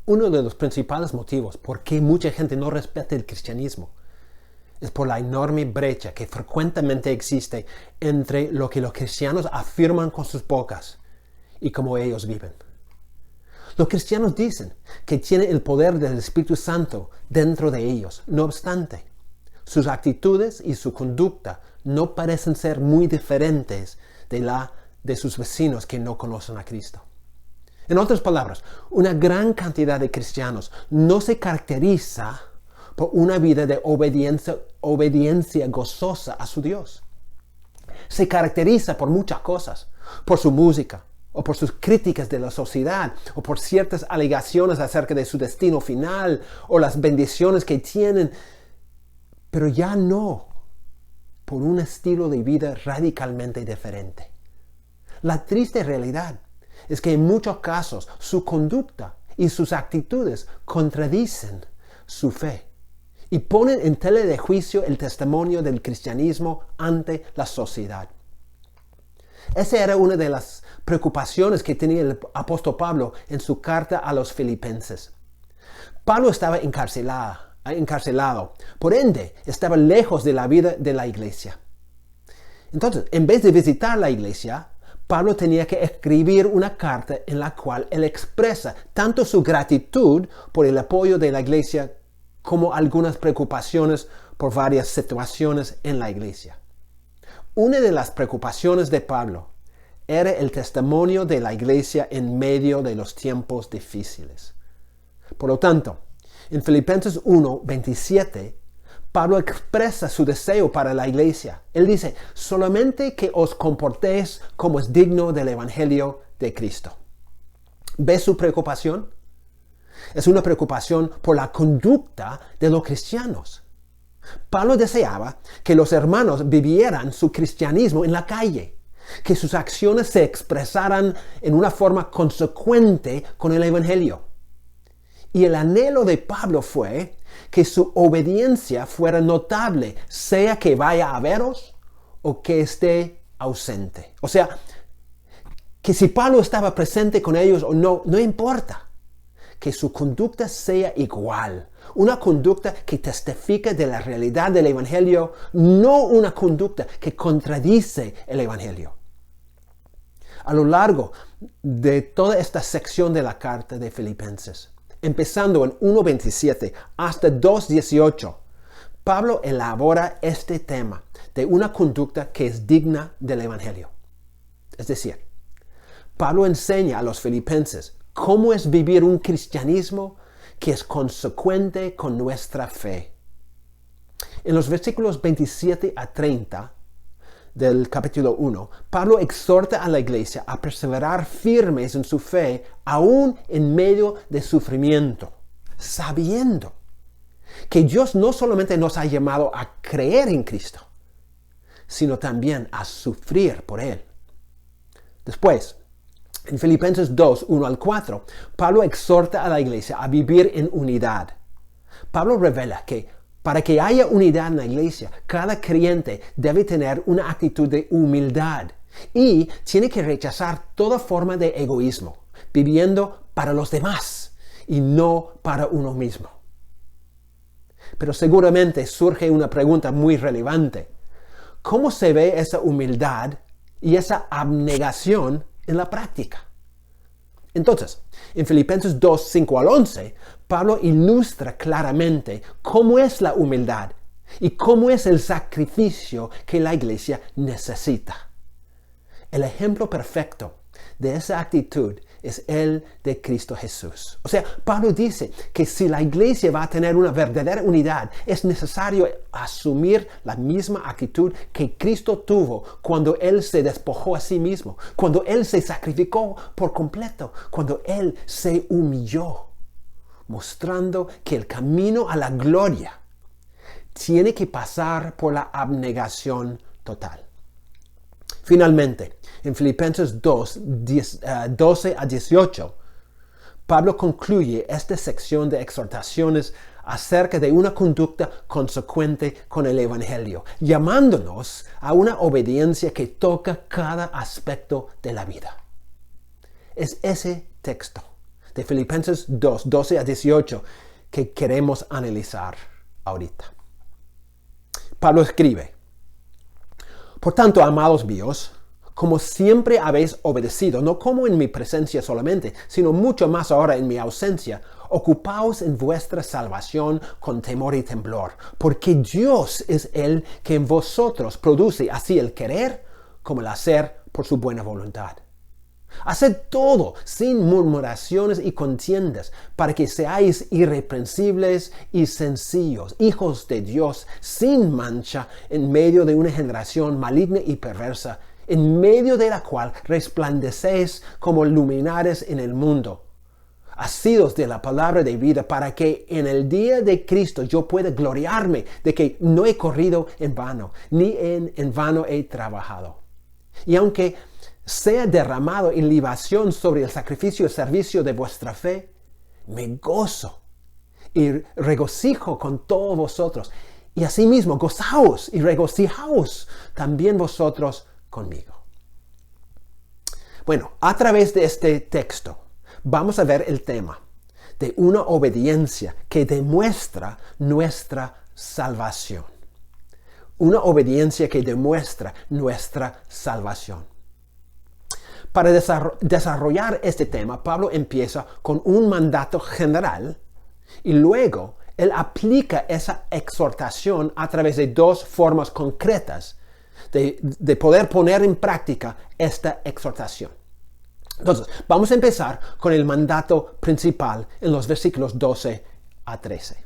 Uno de los principales motivos por qué mucha gente no respeta el cristianismo es por la enorme brecha que frecuentemente existe entre lo que los cristianos afirman con sus bocas y cómo ellos viven. Los cristianos dicen que tienen el poder del Espíritu Santo dentro de ellos. No obstante, sus actitudes y su conducta no parecen ser muy diferentes de sus vecinos que no conocen a Cristo. En otras palabras, una gran cantidad de cristianos no se caracteriza por una vida de obediencia gozosa a su Dios. Se caracteriza por muchas cosas, por su música, o por sus críticas de la sociedad, o por ciertas alegaciones acerca de su destino final, o las bendiciones que tienen, pero ya no por un estilo de vida radicalmente diferente. La triste realidad es que en muchos casos su conducta y sus actitudes contradicen su fe y ponen en tela de juicio el testimonio del cristianismo ante la sociedad. Esa era una de las preocupaciones que tenía el apóstol Pablo en su carta a los Filipenses. Pablo estaba encarcelado, por ende estaba lejos de la vida de la iglesia. Entonces, en vez de visitar la iglesia, Pablo tenía que escribir una carta en la cual él expresa tanto su gratitud por el apoyo de la iglesia como algunas preocupaciones por varias situaciones en la iglesia. Una de las preocupaciones de Pablo era el testimonio de la iglesia en medio de los tiempos difíciles. Por lo tanto, en Filipenses 1:27, Pablo expresa su deseo para la iglesia. Él dice, solamente que os comportéis como es digno del evangelio de Cristo. ¿Ves su preocupación? Es una preocupación por la conducta de los cristianos. Pablo deseaba que los hermanos vivieran su cristianismo en la calle, que sus acciones se expresaran en una forma consecuente con el evangelio. Y el anhelo de Pablo fue que su obediencia fuera notable, sea que vaya a veros o que esté ausente. O sea, que si Pablo estaba presente con ellos o no, no importa. Que su conducta sea igual. Una conducta que testifica de la realidad del evangelio, no una conducta que contradice el evangelio. A lo largo de toda esta sección de la carta de Filipenses, empezando en 1:27 hasta 2:18, Pablo elabora este tema de una conducta que es digna del evangelio. Es decir, Pablo enseña a los filipenses cómo es vivir un cristianismo que es consecuente con nuestra fe. En los versículos 27 a 30 del capítulo 1, Pablo exhorta a la iglesia a perseverar firmes en su fe aún en medio de sufrimiento, sabiendo que Dios no solamente nos ha llamado a creer en Cristo, sino también a sufrir por Él. Después, en Filipenses 2, 1 al 4, Pablo exhorta a la iglesia a vivir en unidad. Pablo revela que para que haya unidad en la iglesia, cada creyente debe tener una actitud de humildad y tiene que rechazar toda forma de egoísmo, viviendo para los demás y no para uno mismo. Pero seguramente surge una pregunta muy relevante. ¿Cómo se ve esa humildad y esa abnegación en la práctica? Entonces, en Filipenses 2, 5 al 11, Pablo ilustra claramente cómo es la humildad y cómo es el sacrificio que la iglesia necesita. El ejemplo perfecto de esa actitud es el de Cristo Jesús. O sea, Pablo dice que si la iglesia va a tener una verdadera unidad, es necesario asumir la misma actitud que Cristo tuvo cuando Él se despojó a sí mismo, cuando Él se sacrificó por completo, cuando Él se humilló, mostrando que el camino a la gloria tiene que pasar por la abnegación total. Finalmente, en Filipenses 2, 12 a 18, Pablo concluye esta sección de exhortaciones acerca de una conducta consecuente con el Evangelio, llamándonos a una obediencia que toca cada aspecto de la vida. Es ese texto de Filipenses 2, 12 a 18, que queremos analizar ahorita. Pablo escribe: por tanto, amados míos, como siempre habéis obedecido, no como en mi presencia solamente, sino mucho más ahora en mi ausencia, ocupaos en vuestra salvación con temor y temblor, porque Dios es el que en vosotros produce así el querer como el hacer por su buena voluntad. Haced todo sin murmuraciones y contiendas, para que seáis irreprensibles y sencillos, hijos de Dios, sin mancha, en medio de una generación maligna y perversa, en medio de la cual resplandecéis como luminares en el mundo, asidos de la palabra de vida, para que en el día de Cristo yo pueda gloriarme de que no he corrido en vano, ni en vano he trabajado. Y aunque sea derramado en libación sobre el sacrificio y servicio de vuestra fe, me gozo y regocijo con todos vosotros. Y asimismo, gozaos y regocijaos también vosotros conmigo. Bueno, a través de este texto vamos a ver el tema de una obediencia que demuestra nuestra salvación. Una obediencia que demuestra nuestra salvación. Para desarrollar este tema, Pablo empieza con un mandato general y luego él aplica esa exhortación a través de dos formas concretas de poder poner en práctica esta exhortación. Entonces, vamos a empezar con el mandato principal en los versículos 12 a 13.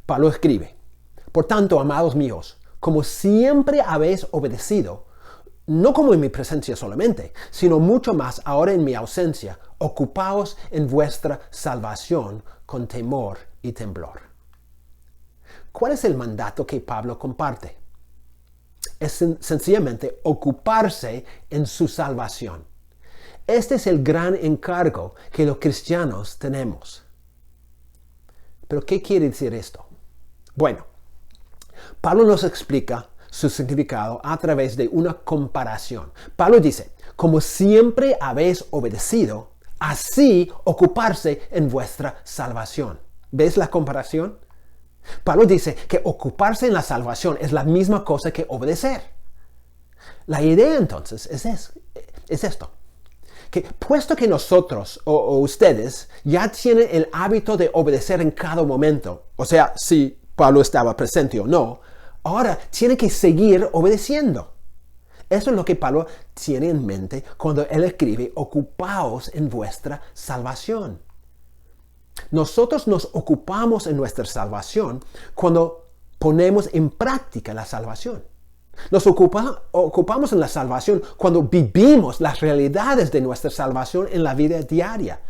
Pablo escribe: por tanto, amados míos, como siempre habéis obedecido, no como en mi presencia solamente, sino mucho más ahora en mi ausencia, ocupaos en vuestra salvación con temor y temblor. ¿Cuál es el mandato que Pablo comparte? Es sencillamente ocuparse en su salvación. Este es el gran encargo que los cristianos tenemos. ¿Pero qué quiere decir esto? Bueno, Pablo nos explica su significado a través de una comparación. Pablo dice: como siempre habéis obedecido, así ocuparse en vuestra salvación. ¿Ves la comparación? Pablo dice que ocuparse en la salvación es la misma cosa que obedecer. La idea entonces es esto: que puesto que nosotros o ustedes ya tienen el hábito de obedecer en cada momento, o sea, si Pablo estaba presente o no, ahora tiene que seguir obedeciendo. Eso es lo que Pablo tiene en mente cuando él escribe: ocupaos en vuestra salvación. Nosotros nos ocupamos en nuestra salvación cuando ponemos en práctica la salvación. Nos ocupamos en la salvación cuando vivimos las realidades de nuestra salvación en la vida diaria.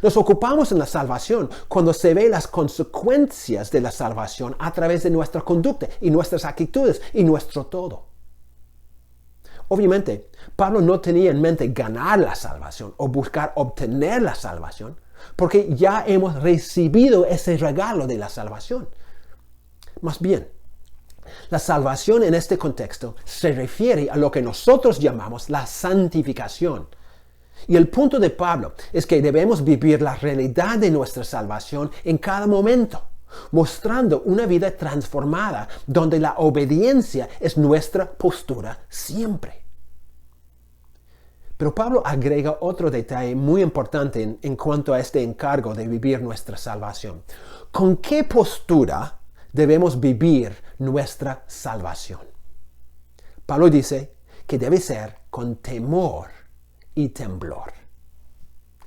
Nos ocupamos en la salvación cuando se ven las consecuencias de la salvación a través de nuestra conducta y nuestras actitudes y nuestro todo. Obviamente, Pablo no tenía en mente ganar la salvación o buscar obtener la salvación, porque ya hemos recibido ese regalo de la salvación. Más bien, la salvación en este contexto se refiere a lo que nosotros llamamos la santificación. Y el punto de Pablo es que debemos vivir la realidad de nuestra salvación en cada momento, mostrando una vida transformada donde la obediencia es nuestra postura siempre. Pero Pablo agrega otro detalle muy importante en cuanto a este encargo de vivir nuestra salvación. ¿Con qué postura debemos vivir nuestra salvación? Pablo dice que debe ser con temor y temblor.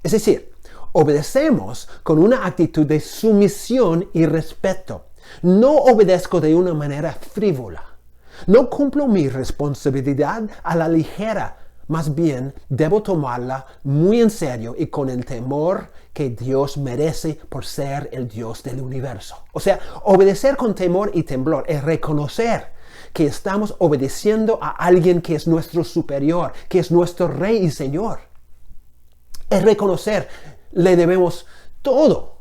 Es decir, obedecemos con una actitud de sumisión y respeto. No obedezco de una manera frívola. No cumplo mi responsabilidad a la ligera. Más bien, debo tomarla muy en serio y con el temor que Dios merece por ser el Dios del universo. O sea, obedecer con temor y temblor es reconocer que estamos obedeciendo a alguien que es nuestro superior, que es nuestro Rey y Señor. Es reconocer, le debemos todo,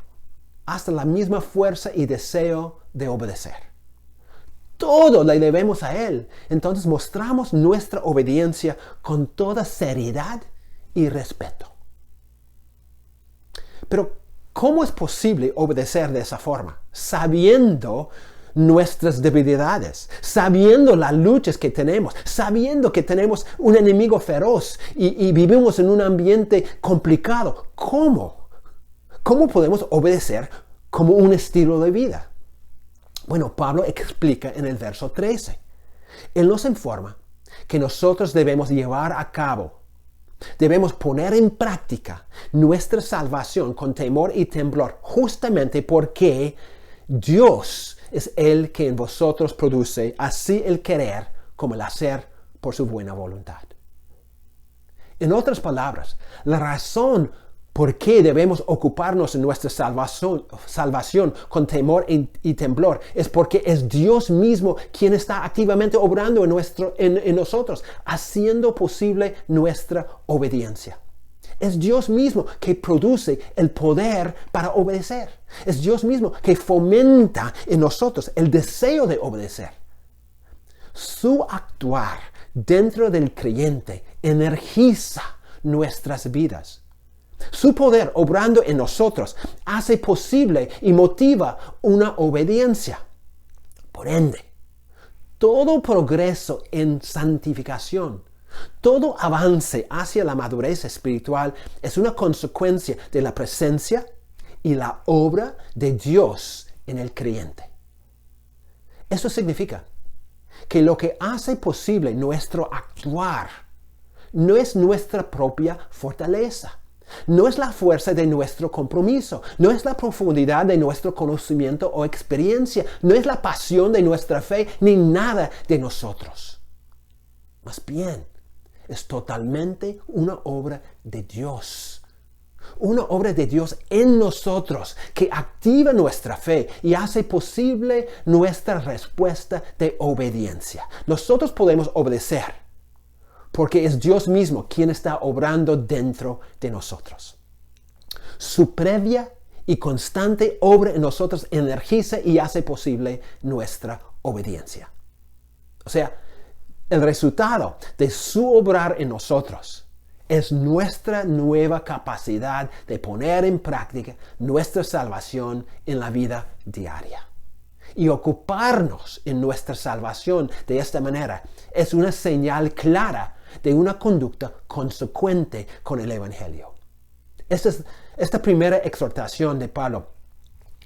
hasta la misma fuerza y deseo de obedecer. Todo le debemos a Él. Entonces mostramos nuestra obediencia con toda seriedad y respeto. Pero, ¿cómo es posible obedecer de esa forma? Sabiendo nuestras debilidades, sabiendo las luchas que tenemos, sabiendo que tenemos un enemigo feroz y vivimos en un ambiente complicado. ¿Cómo? ¿Cómo podemos obedecer como un estilo de vida? Bueno, Pablo explica en el verso 13. Él nos informa que nosotros debemos llevar a cabo, debemos poner en práctica nuestra salvación con temor y temblor, justamente porque Dios es el que en vosotros produce así el querer como el hacer por su buena voluntad. En otras palabras, la razón por qué debemos ocuparnos en nuestra salvación con temor y temblor es porque es Dios mismo quien está activamente obrando en nosotros, haciendo posible nuestra obediencia. Es Dios mismo que produce el poder para obedecer. Es Dios mismo que fomenta en nosotros el deseo de obedecer. Su actuar dentro del creyente energiza nuestras vidas. Su poder obrando en nosotros hace posible y motiva una obediencia. Por ende, todo progreso en santificación, todo avance hacia la madurez espiritual es una consecuencia de la presencia y la obra de Dios en el creyente. Eso significa que lo que hace posible nuestro actuar no es nuestra propia fortaleza, no es la fuerza de nuestro compromiso, no es la profundidad de nuestro conocimiento o experiencia, no es la pasión de nuestra fe, ni nada de nosotros. Más bien, es totalmente una obra de Dios. Una obra de Dios en nosotros que activa nuestra fe y hace posible nuestra respuesta de obediencia. Nosotros podemos obedecer porque es Dios mismo quien está obrando dentro de nosotros. Su previa y constante obra en nosotros energiza y hace posible nuestra obediencia. O sea, el resultado de su obrar en nosotros es nuestra nueva capacidad de poner en práctica nuestra salvación en la vida diaria. Y ocuparnos en nuestra salvación de esta manera es una señal clara de una conducta consecuente con el Evangelio. Esta primera exhortación de Pablo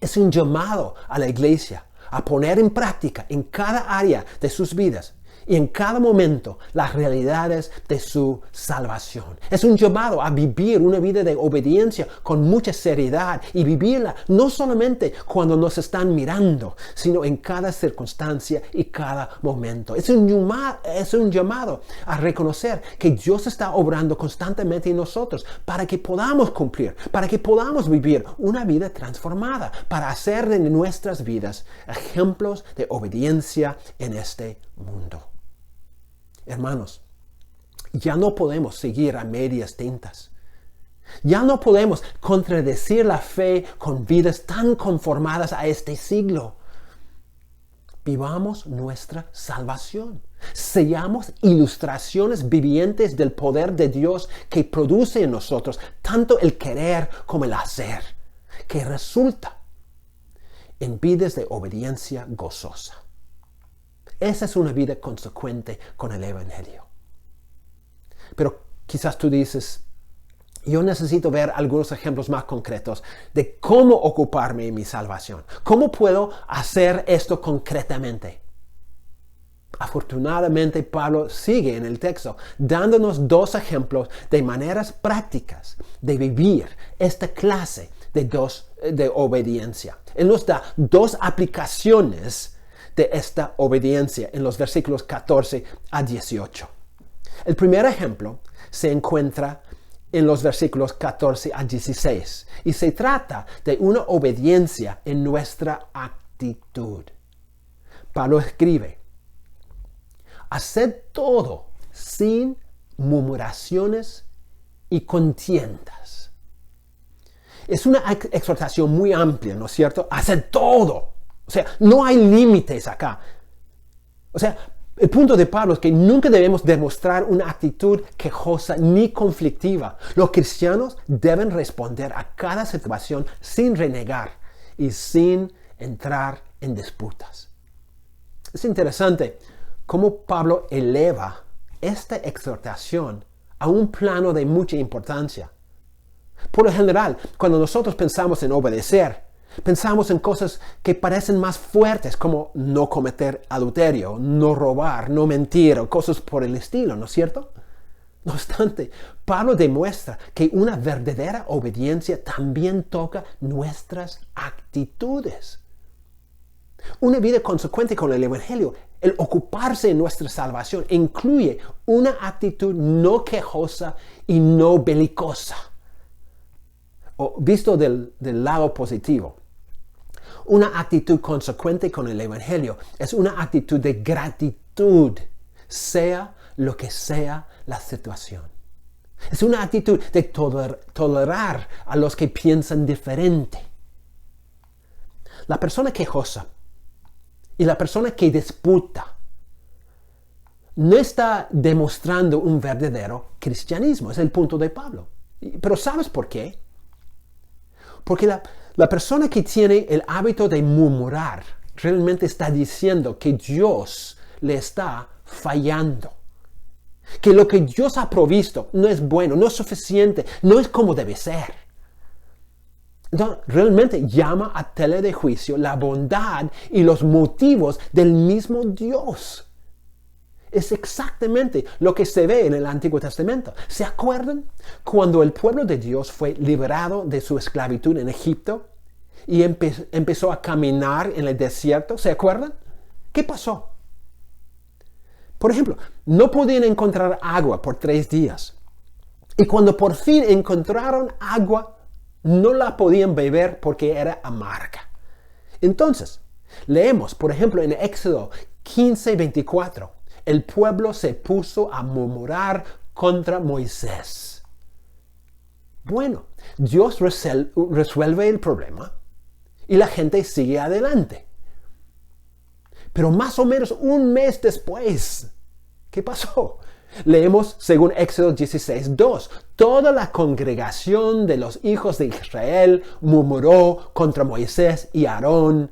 es un llamado a la iglesia a poner en práctica en cada área de sus vidas y en cada momento las realidades de su salvación. Es un llamado a vivir una vida de obediencia con mucha seriedad y vivirla no solamente cuando nos están mirando, sino en cada circunstancia y cada momento. Es un llamado a reconocer que Dios está obrando constantemente en nosotros para que podamos cumplir, para que podamos vivir una vida transformada, para hacer de nuestras vidas ejemplos de obediencia en este mundo. Hermanos, ya no podemos seguir a medias tintas. Ya no podemos contradecir la fe con vidas tan conformadas a este siglo. Vivamos nuestra salvación. Seamos ilustraciones vivientes del poder de Dios que produce en nosotros tanto el querer como el hacer, que resulta en vidas de obediencia gozosa. Esa es una vida consecuente con el Evangelio. Pero quizás tú dices, yo necesito ver algunos ejemplos más concretos de cómo ocuparme en mi salvación. ¿Cómo puedo hacer esto concretamente? Afortunadamente, Pablo sigue en el texto dándonos dos ejemplos de maneras prácticas de vivir esta clase de obediencia. Él nos da dos aplicaciones de esta obediencia en los versículos 14 a 18. El primer ejemplo se encuentra en los versículos 14 a 16 y se trata de una obediencia en nuestra actitud. Pablo escribe: haced todo sin murmuraciones y contiendas. Es una exhortación muy amplia, ¿no es cierto? Haced todo. O sea, no hay límites acá. O sea, El punto de Pablo es que nunca debemos demostrar una actitud quejosa ni conflictiva. Los cristianos deben responder a cada situación sin renegar y sin entrar en disputas. Es interesante cómo Pablo eleva esta exhortación a un plano de mucha importancia. Por lo general, cuando nosotros pensamos en obedecer, pensamos en cosas que parecen más fuertes, como no cometer adulterio, no robar, no mentir o cosas por el estilo, ¿no es cierto? No obstante, Pablo demuestra que una verdadera obediencia también toca nuestras actitudes. Una vida consecuente con el Evangelio, el ocuparse en nuestra salvación, incluye una actitud no quejosa y no belicosa. O visto del lado positivo, una actitud consecuente con el Evangelio es una actitud de gratitud, sea lo que sea la situación. Es una actitud de tolerar a los que piensan diferente. La persona quejosa y la persona que disputa no está demostrando un verdadero cristianismo. Es el punto de Pablo. Pero ¿sabes por qué? Porque la persona que tiene el hábito de murmurar realmente está diciendo que Dios le está fallando. Que lo que Dios ha provisto no es bueno, no es suficiente, no es como debe ser. Entonces, realmente llama a tela de juicio la bondad y los motivos del mismo Dios. Es exactamente lo que se ve en el Antiguo Testamento. ¿Se acuerdan? Cuando el pueblo de Dios fue liberado de su esclavitud en Egipto y empezó a caminar en el desierto, ¿se acuerdan? ¿Qué pasó? Por ejemplo, no podían encontrar agua por 3 días. Y cuando por fin encontraron agua, no la podían beber porque era amarga. Entonces, leemos, por ejemplo, en Éxodo 15:24. El pueblo se puso a murmurar contra Moisés. Bueno, Dios resuelve el problema y la gente sigue adelante. Pero más o menos un mes después, ¿qué pasó? Leemos según Éxodo 16:2. Toda la congregación de los hijos de Israel murmuró contra Moisés y Aarón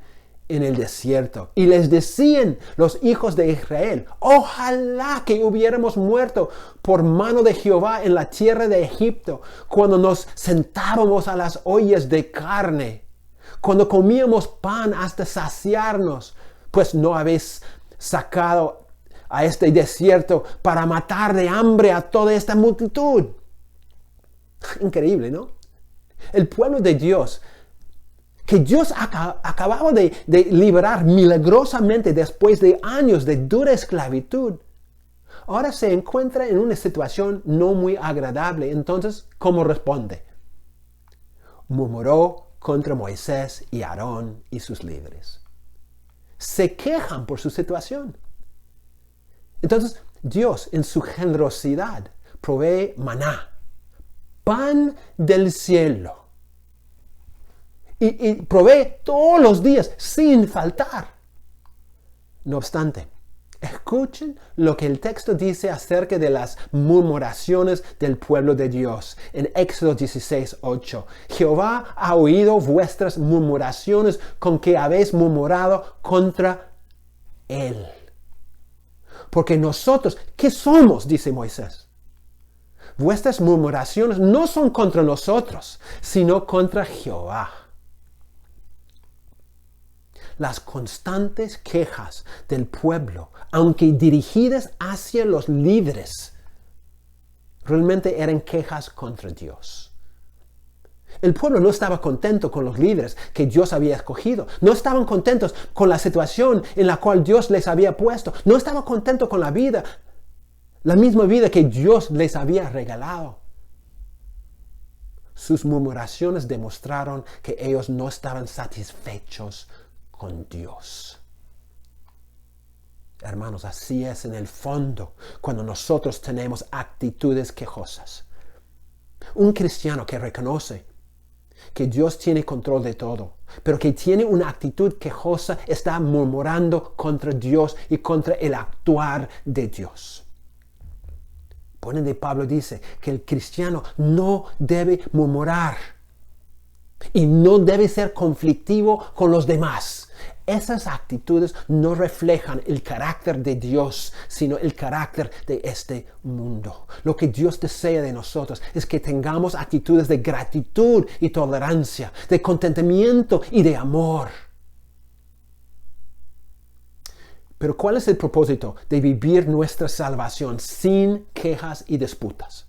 en el desierto. Y les decían los hijos de Israel: ojalá que hubiéramos muerto por mano de Jehová en la tierra de Egipto, cuando nos sentábamos a las ollas de carne, cuando comíamos pan hasta saciarnos, pues no habéis sacado a este desierto para matar de hambre a toda esta multitud. Increíble, ¿no? El pueblo de Dios, que Dios acababa de liberar milagrosamente después de años de dura esclavitud, ahora se encuentra en una situación no muy agradable. Entonces, ¿cómo responde? Murmuró contra Moisés y Aarón y sus líderes. Se quejan por su situación. Entonces, Dios, en su generosidad, provee maná, pan del cielo. Y provee todos los días sin faltar. No obstante, escuchen lo que el texto dice acerca de las murmuraciones del pueblo de Dios. En Éxodo 16:8. Jehová ha oído vuestras murmuraciones con que habéis murmurado contra él. Porque nosotros, ¿qué somos?, dice Moisés. Vuestras murmuraciones no son contra nosotros, sino contra Jehová. Las constantes quejas del pueblo, aunque dirigidas hacia los líderes, realmente eran quejas contra Dios. El pueblo no estaba contento con los líderes que Dios había escogido. No estaban contentos con la situación en la cual Dios les había puesto. No estaban contentos con la vida, la misma vida que Dios les había regalado. Sus murmuraciones demostraron que ellos no estaban satisfechos con Dios. Hermanos, así es en el fondo cuando nosotros tenemos actitudes quejosas. Un cristiano que reconoce que Dios tiene control de todo, pero que tiene una actitud quejosa, está murmurando contra Dios y contra el actuar de Dios. Por ende, Pablo dice que el cristiano no debe murmurar y no debe ser conflictivo con los demás. Esas actitudes no reflejan el carácter de Dios, sino el carácter de este mundo. Lo que Dios desea de nosotros es que tengamos actitudes de gratitud y tolerancia, de contentamiento y de amor. Pero ¿cuál es el propósito de vivir nuestra salvación sin quejas y disputas?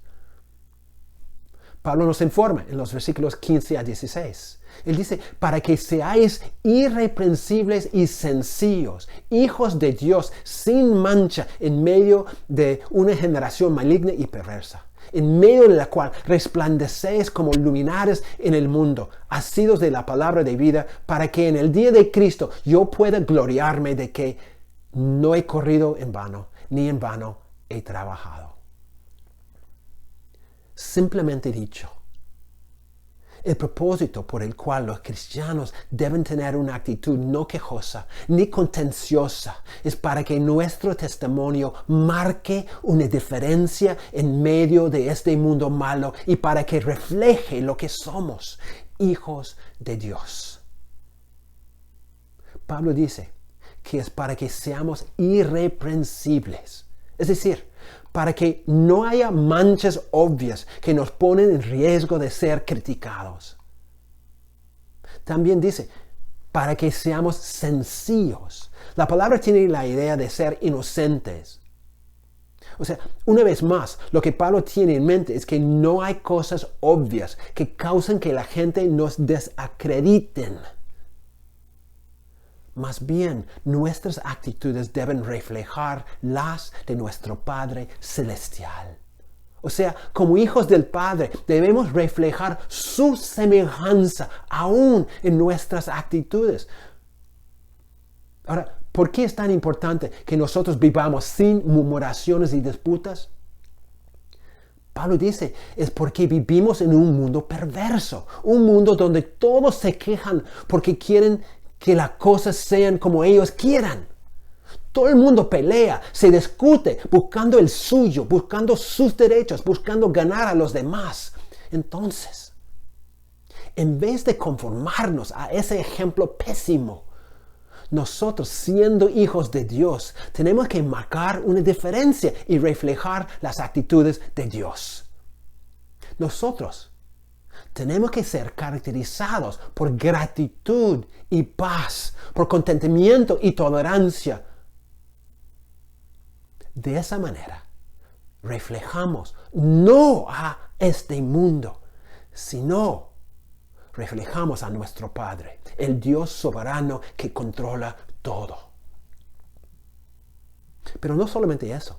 Pablo nos informa en los versículos 15 a 16. Él dice, para que seáis irreprensibles y sencillos, hijos de Dios, sin mancha, en medio de una generación maligna y perversa, en medio de la cual resplandecéis como luminares en el mundo, asidos de la palabra de vida, para que en el día de Cristo yo pueda gloriarme de que no he corrido en vano, ni en vano he trabajado. Simplemente dicho, el propósito por el cual los cristianos deben tener una actitud no quejosa ni contenciosa es para que nuestro testimonio marque una diferencia en medio de este mundo malo y para que refleje lo que somos, hijos de Dios. Pablo dice que es para que seamos irreprensibles, es decir, para que no haya manchas obvias que nos ponen en riesgo de ser criticados. También dice, para que seamos sencillos. La palabra tiene la idea de ser inocentes. O sea, una vez más, lo que Pablo tiene en mente es que no hay cosas obvias que causan que la gente nos desacrediten. Más bien, nuestras actitudes deben reflejar las de nuestro Padre Celestial. O sea, como hijos del Padre, debemos reflejar su semejanza aún en nuestras actitudes. Ahora, ¿por qué es tan importante que nosotros vivamos sin murmuraciones y disputas? Pablo dice, es porque vivimos en un mundo perverso, un mundo donde todos se quejan porque quieren que las cosas sean como ellos quieran. Todo el mundo pelea, se discute, buscando el suyo, buscando sus derechos, buscando ganar a los demás. Entonces, en vez de conformarnos a ese ejemplo pésimo, nosotros, siendo hijos de Dios, tenemos que marcar una diferencia y reflejar las actitudes de Dios. Nosotros tenemos que ser caracterizados por gratitud y paz, por contentamiento y tolerancia. De esa manera, reflejamos no a este mundo, sino reflejamos a nuestro Padre, el Dios soberano que controla todo. Pero no solamente eso,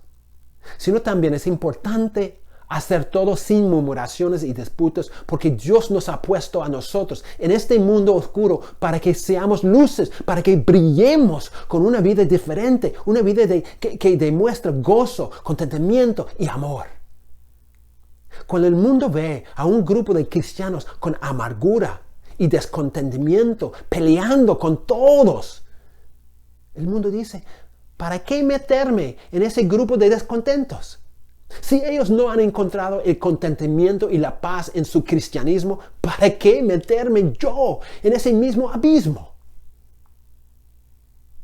sino también es importante hacer todo sin murmuraciones y disputas, porque Dios nos ha puesto a nosotros en este mundo oscuro para que seamos luces, para que brillemos con una vida diferente, una vida que demuestra gozo, contentamiento y amor. Cuando el mundo ve a un grupo de cristianos con amargura y descontentamiento, peleando con todos, el mundo dice, ¿para qué meterme en ese grupo de descontentos? Si ellos no han encontrado el contentamiento y la paz en su cristianismo, ¿para qué meterme yo en ese mismo abismo?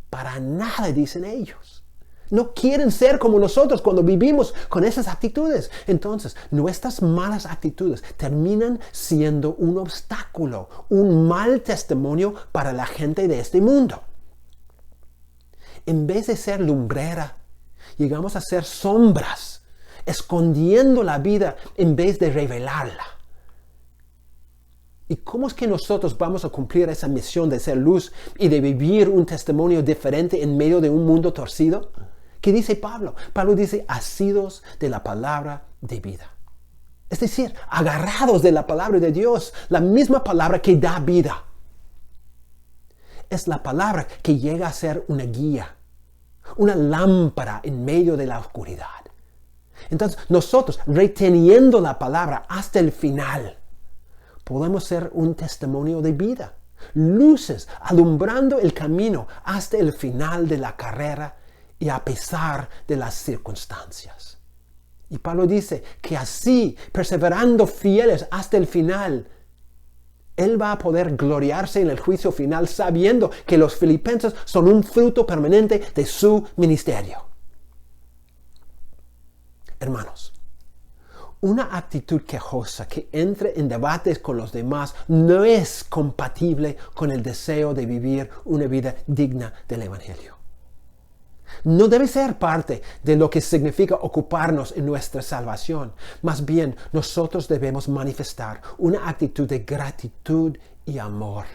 Para nada, dicen ellos. No quieren ser como nosotros cuando vivimos con esas actitudes. Entonces, nuestras malas actitudes terminan siendo un obstáculo, un mal testimonio para la gente de este mundo. En vez de ser lumbrera, llegamos a ser sombras, escondiendo la vida en vez de revelarla. ¿Y cómo es que nosotros vamos a cumplir esa misión de ser luz y de vivir un testimonio diferente en medio de un mundo torcido? ¿Qué dice Pablo? Pablo dice, asidos de la palabra de vida. Es decir, agarrados de la palabra de Dios, la misma palabra que da vida. Es la palabra que llega a ser una guía, una lámpara en medio de la oscuridad. Entonces, nosotros reteniendo la palabra hasta el final, podemos ser un testimonio de vida, luces alumbrando el camino hasta el final de la carrera y a pesar de las circunstancias. Y Pablo dice que así, perseverando fieles hasta el final, él va a poder gloriarse en el juicio final sabiendo que los filipenses son un fruto permanente de su ministerio. Hermanos, una actitud quejosa que entre en debates con los demás no es compatible con el deseo de vivir una vida digna del Evangelio. No debe ser parte de lo que significa ocuparnos en nuestra salvación. Más bien, nosotros debemos manifestar una actitud de gratitud y amor.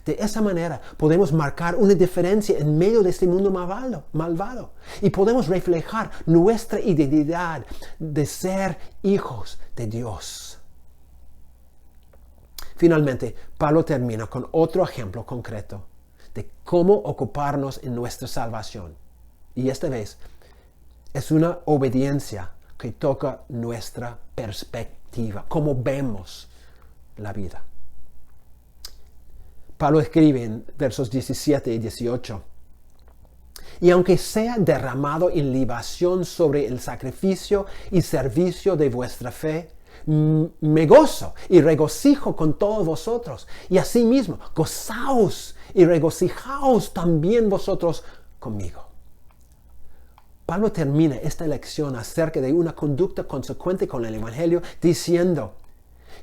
De esa manera podemos marcar una diferencia en medio de este mundo malvado y podemos reflejar nuestra identidad de ser hijos de Dios. Finalmente, Pablo termina con otro ejemplo concreto de cómo ocuparnos en nuestra salvación. Y esta vez es una obediencia que toca nuestra perspectiva, cómo vemos la vida. Pablo escribe en versos 17 y 18. Y aunque sea derramado en libación sobre el sacrificio y servicio de vuestra fe, me gozo y regocijo con todos vosotros. Y asimismo, gozaos y regocijaos también vosotros conmigo. Pablo termina esta lección acerca de una conducta consecuente con el Evangelio diciendo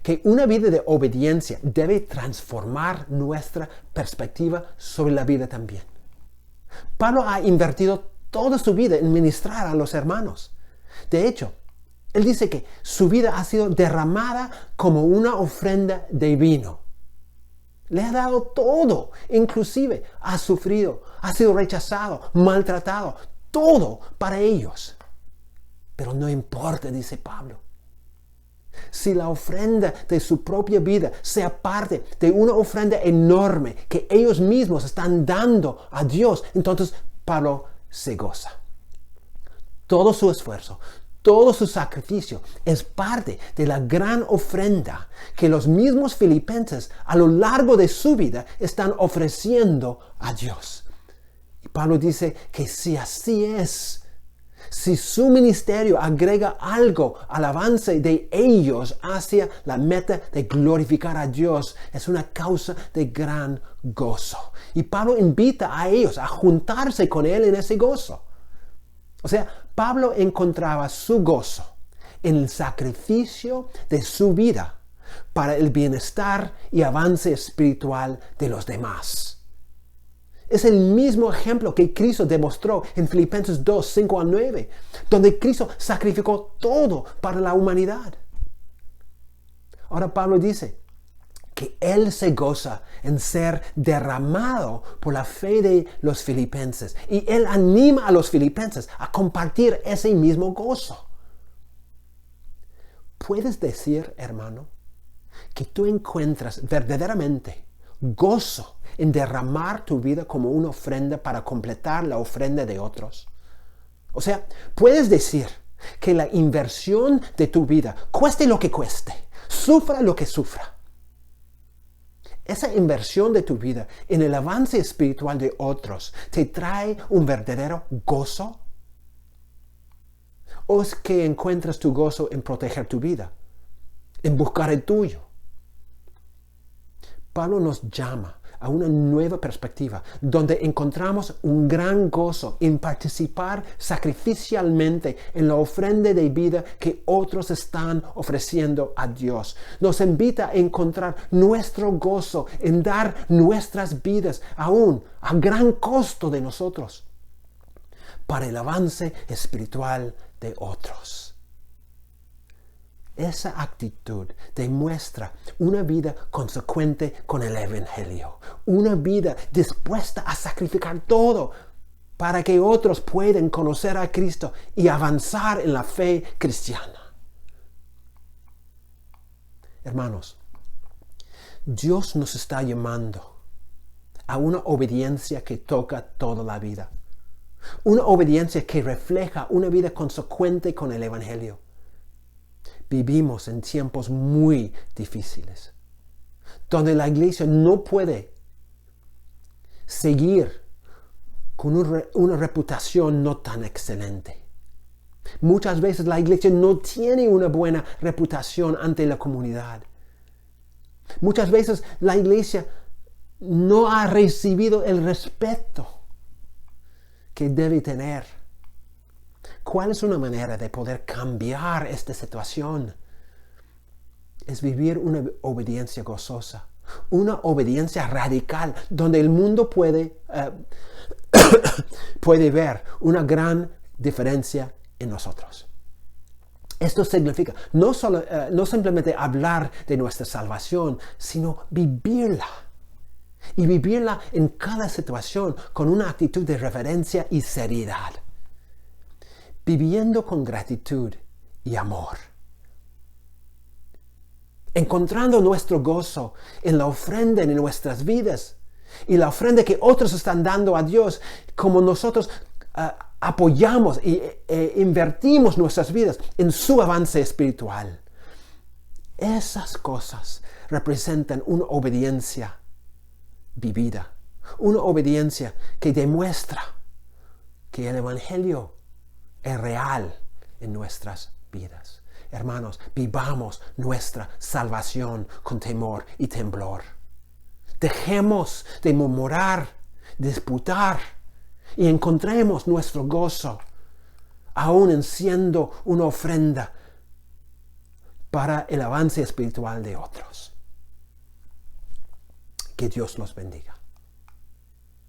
que una vida de obediencia debe transformar nuestra perspectiva sobre la vida también. Pablo ha invertido toda su vida en ministrar a los hermanos. De hecho, él dice que su vida ha sido derramada como una ofrenda de vino. Le ha dado todo, inclusive ha sufrido, ha sido rechazado, maltratado, todo para ellos. Pero no importa, dice Pablo. Si la ofrenda de su propia vida sea parte de una ofrenda enorme que ellos mismos están dando a Dios, entonces Pablo se goza. Todo su esfuerzo, todo su sacrificio es parte de la gran ofrenda que los mismos filipenses a lo largo de su vida están ofreciendo a Dios. Y Pablo dice que si así es, si su ministerio agrega algo al avance de ellos hacia la meta de glorificar a Dios, es una causa de gran gozo. Y Pablo invita a ellos a juntarse con él en ese gozo. O sea, Pablo encontraba su gozo en el sacrificio de su vida para el bienestar y avance espiritual de los demás. Es el mismo ejemplo que Cristo demostró en Filipenses 2, 5 a 9, donde Cristo sacrificó todo para la humanidad. Ahora Pablo dice que Él se goza en ser derramado por la fe de los filipenses. Y Él anima a los filipenses a compartir ese mismo gozo. ¿Puedes decir, hermano, que tú encuentras verdaderamente gozo en derramar tu vida como una ofrenda para completar la ofrenda de otros? O sea, puedes decir que la inversión de tu vida, cueste lo que cueste, sufra lo que sufra, esa inversión de tu vida en el avance espiritual de otros te trae un verdadero gozo. ¿O es que encuentras tu gozo en proteger tu vida, en buscar el tuyo? Pablo nos llama a una nueva perspectiva, donde encontramos un gran gozo en participar sacrificialmente en la ofrenda de vida que otros están ofreciendo a Dios. Nos invita a encontrar nuestro gozo en dar nuestras vidas aún a gran costo de nosotros para el avance espiritual de otros. Esa actitud demuestra una vida consecuente con el Evangelio, una vida dispuesta a sacrificar todo para que otros puedan conocer a Cristo y avanzar en la fe cristiana. Hermanos, Dios nos está llamando a una obediencia que toca toda la vida, una obediencia que refleja una vida consecuente con el Evangelio. vivimos en tiempos muy difíciles, donde la iglesia no puede seguir con una reputación no tan excelente. Muchas veces la iglesia no tiene una buena reputación ante la comunidad. Muchas veces la iglesia no ha recibido el respeto que debe tener. ¿Cuál es una manera de poder cambiar esta situación? Es vivir una obediencia gozosa, una obediencia radical, donde el mundo puede ver una gran diferencia en nosotros. Esto significa no simplemente hablar de nuestra salvación, sino vivirla. Y vivirla en cada situación con una actitud de reverencia y seriedad. Viviendo con gratitud y amor. Encontrando nuestro gozo en la ofrenda en nuestras vidas. Y la ofrenda que otros están dando a Dios, como nosotros apoyamos e invertimos nuestras vidas en su avance espiritual. Esas cosas representan una obediencia vivida, una obediencia que demuestra que el Evangelio es real en nuestras vidas. Hermanos, vivamos nuestra salvación con temor y temblor. Dejemos de murmurar, disputar, y encontremos nuestro gozo, aún en siendo una ofrenda para el avance espiritual de otros. Que Dios los bendiga.